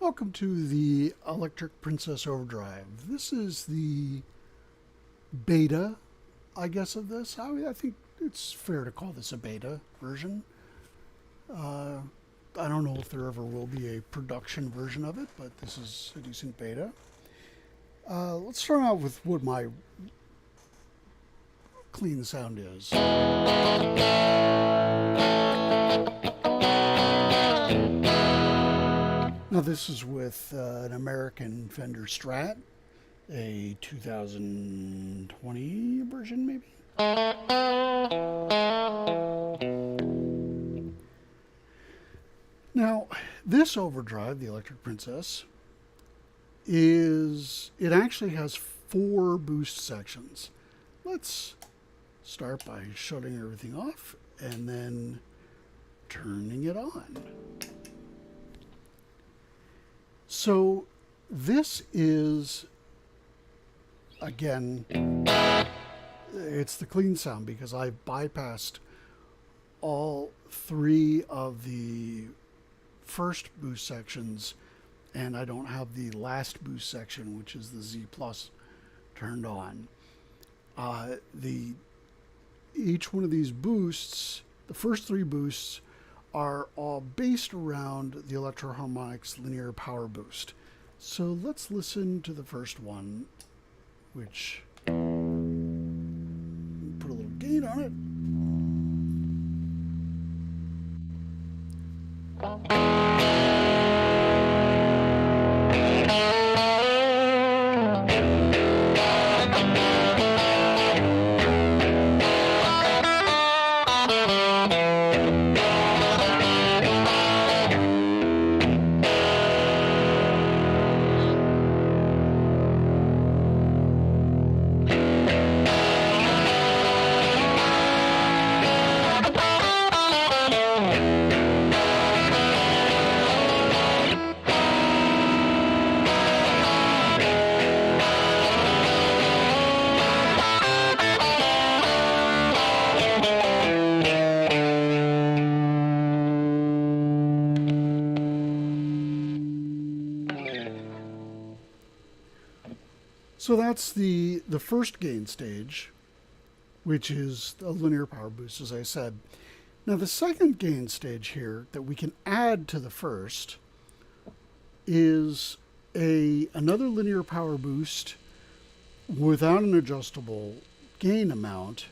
Welcome to the Electric Princess Overdrive. This is the beta, I guess, of this. I think it's fair to call this a beta version. I don't know if there ever will be a production version of it, but this is a decent beta. Let's start out with what my clean sound is. Now this is with an American Fender Strat, a 2020 version maybe? Now this Overdrive, the Electric Princess, it actually has 4 boost sections. Let's start by shutting everything off and then turning it on. So this is, again, it's the clean sound because I've bypassed all 3 of the first boost sections, and I don't have the last boost section, which is the Z Plus, turned on. Each one of these boosts, the first 3 boosts, are all based around the Electro Harmonix linear power boost. So let's listen to the first one, which put a little gain on it. So that's the first gain stage, which is a linear power boost, as I said. Now the second gain stage here that we can add to the first is another linear power boost without an adjustable gain amount,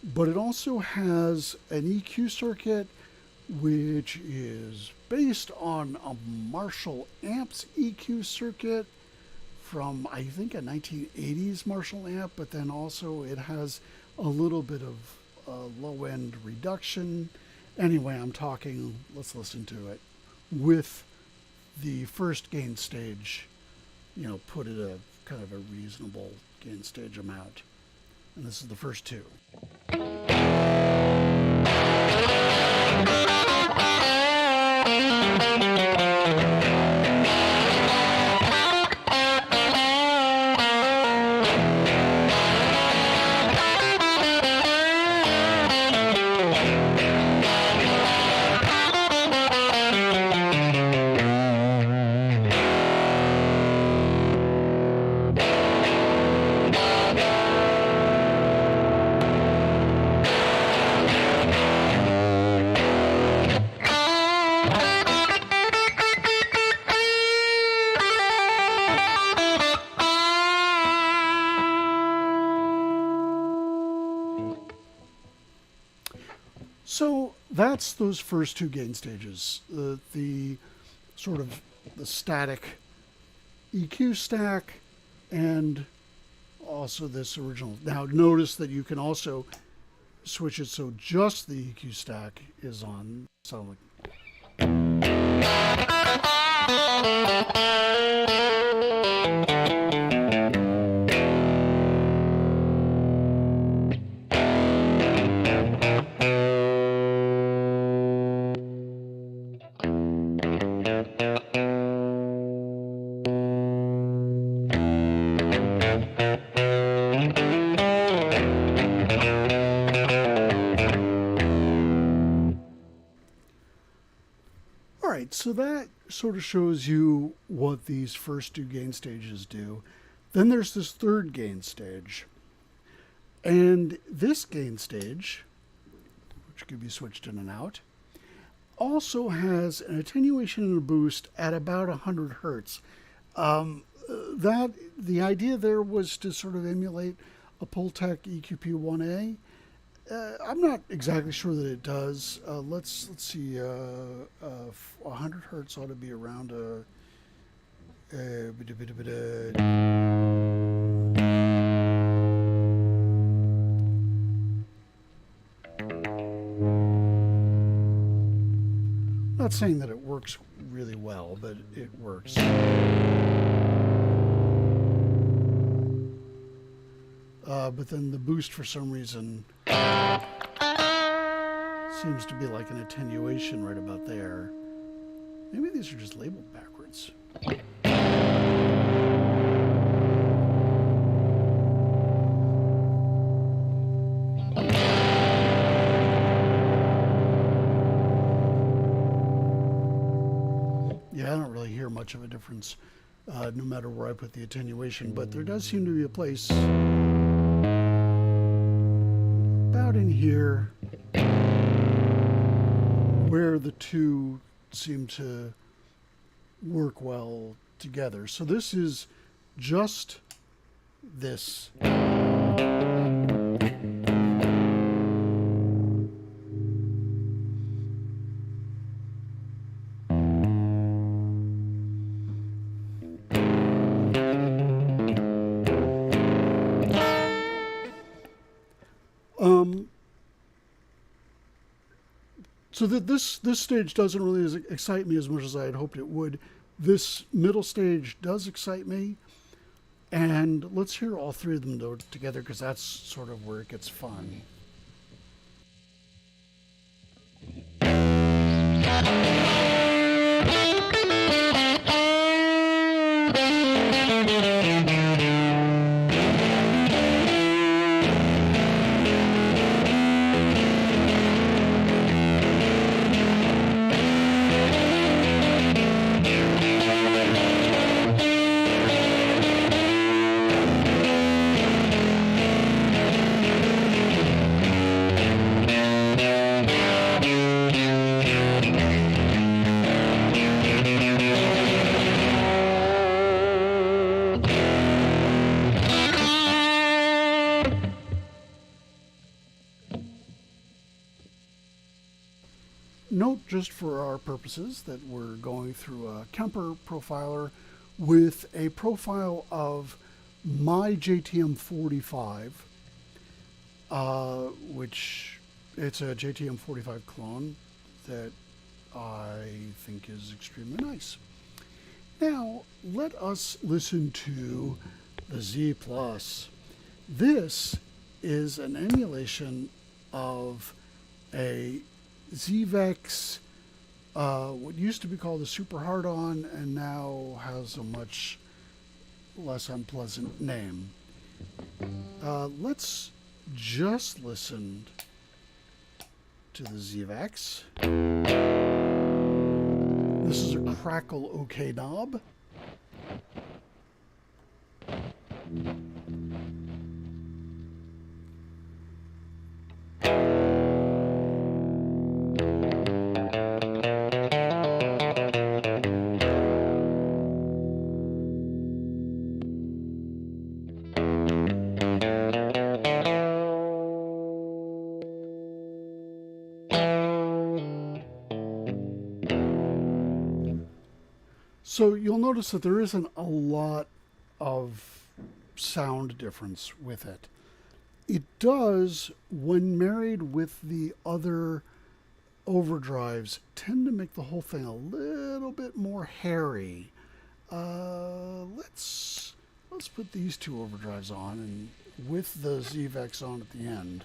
but it also has an EQ circuit which is based on a Marshall amps EQ circuit from, I think, a 1980s Marshall amp, but then also it has a little bit of low-end reduction. Anyway, let's listen to it with the first gain stage, put at a kind of a reasonable gain stage amount. And this is the first 2. So that's those first 2 gain stages, the sort of the static EQ stack and also this original. Now notice that you can also switch it so just the EQ stack is on. Sound like right, so that sort of shows you what these first two gain stages do. Then there's this third gain stage. And this gain stage, which could be switched in and out, also has an attenuation and a boost at about 100 hertz. The idea there was to sort of emulate a Pultec EQP1A. I'm not exactly sure that it does. Let's see. 100 hertz ought to be around not saying that it works really well, but it works. But then the boost, for some reason, seems to be like an attenuation right about there. Maybe these are just labeled backwards. Yeah, I don't really hear much of a difference no matter where I put the attenuation, but there does seem to be a place about in here where the two seem to work well together. So this is just this. So that this stage doesn't really excite me as much as I had hoped it would. This middle stage does excite me. And let's hear all three of them though together, because that's sort of where it gets fun. Note, just for our purposes, that we're going through a Kemper profiler with a profile of my JTM 45, which it's a JTM 45 clone that I think is extremely nice. Now, let us listen to the Z Plus. This is an emulation of a Zvex, what used to be called a Super Hard-On and now has a much less unpleasant name. Let's just listen to the Zvex. This is a Crackle OK knob. So you'll notice that there isn't a lot of sound difference with it. It does, when married with the other overdrives, tend to make the whole thing a little bit more hairy. Let's put these two overdrives on, and with the Zvex on at the end.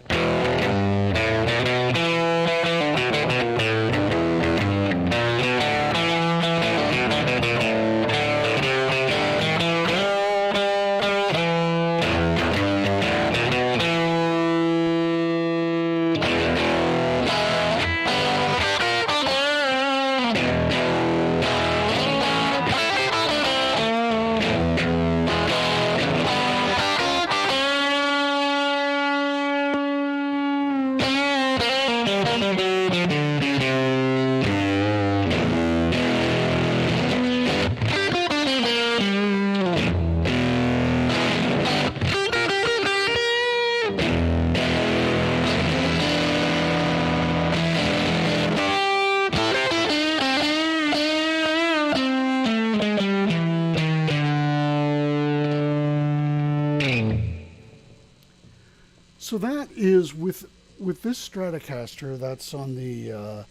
So that is with this Stratocaster. That's on the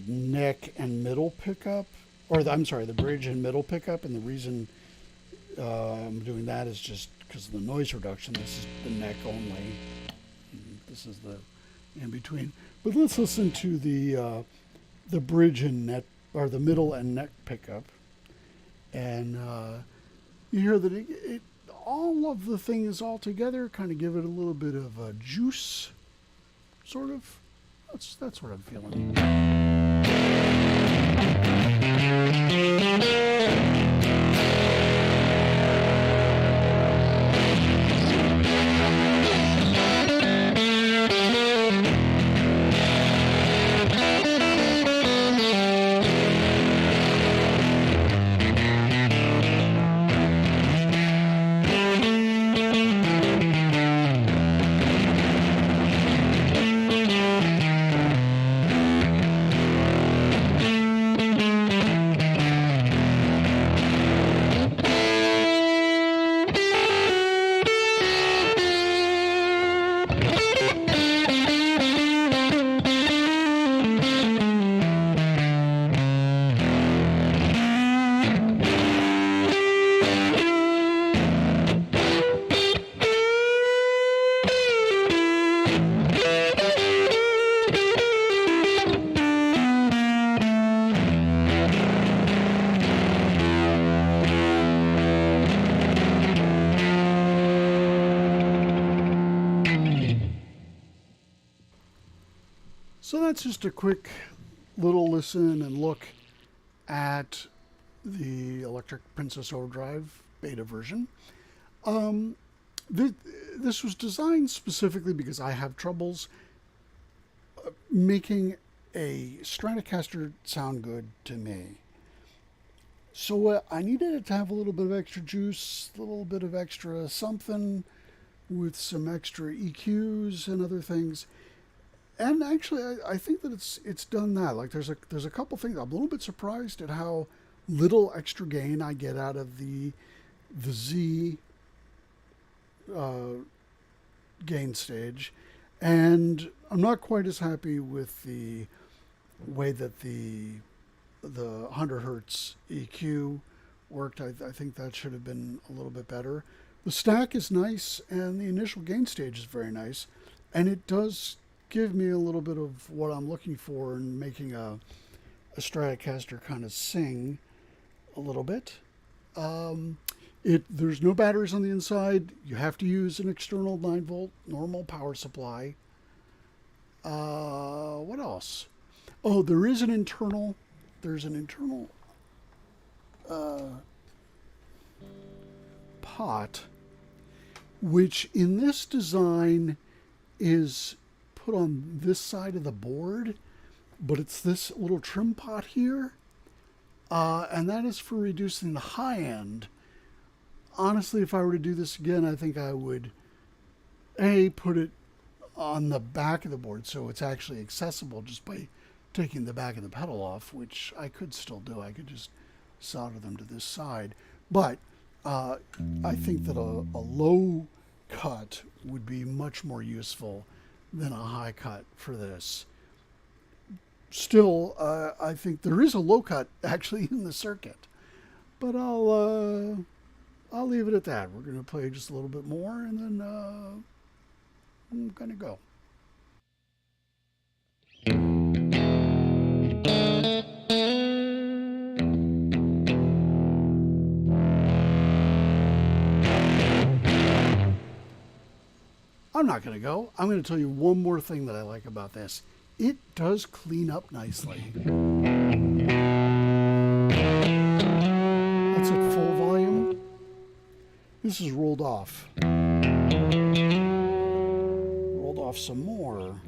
neck and middle pickup, or I'm sorry, the bridge and middle pickup. And the reason I'm doing that is just because of the noise reduction. This is the neck only. This is the in between. But let's listen to the bridge and neck, or the middle and neck pickup, and you hear that it all of the things all together kind of give it a little bit of a juice, sort of. That's what I'm feeling. So that's just a quick little listen and look at the Electric Princess Overdrive beta version. This was designed specifically because I have troubles making a Stratocaster sound good to me. So I needed it to have a little bit of extra juice, a little bit of extra something with some extra EQs and other things. And actually, I think that it's done that. Like there's a couple things. I'm a little bit surprised at how little extra gain I get out of the Z gain stage, and I'm not quite as happy with the way that the 100 hertz EQ worked. I think that should have been a little bit better. The stack is nice, and the initial gain stage is very nice, and it does give me a little bit of what I'm looking for in making a Stratocaster kind of sing a little bit. There's no batteries on the inside. You have to use an external 9-volt normal power supply. What else? Oh, there's an internal pot, which in this design is put on this side of the board, but it's this little trim pot here, and that is for reducing the high end. Honestly, if I were to do this again, I think I would put it on the back of the board so it's actually accessible just by taking the back of the pedal off, which I could still do. I could just solder them to this side, but I think that a low cut would be much more useful than a high cut for this. Still, I think there is a low cut actually in the circuit, but I'll leave it at that. We're going to play just a little bit more, and then I'm going to go. I'm not going to go. I'm going to tell you one more thing that I like about this. It does clean up nicely. That's at full volume. This is rolled off. Rolled off some more.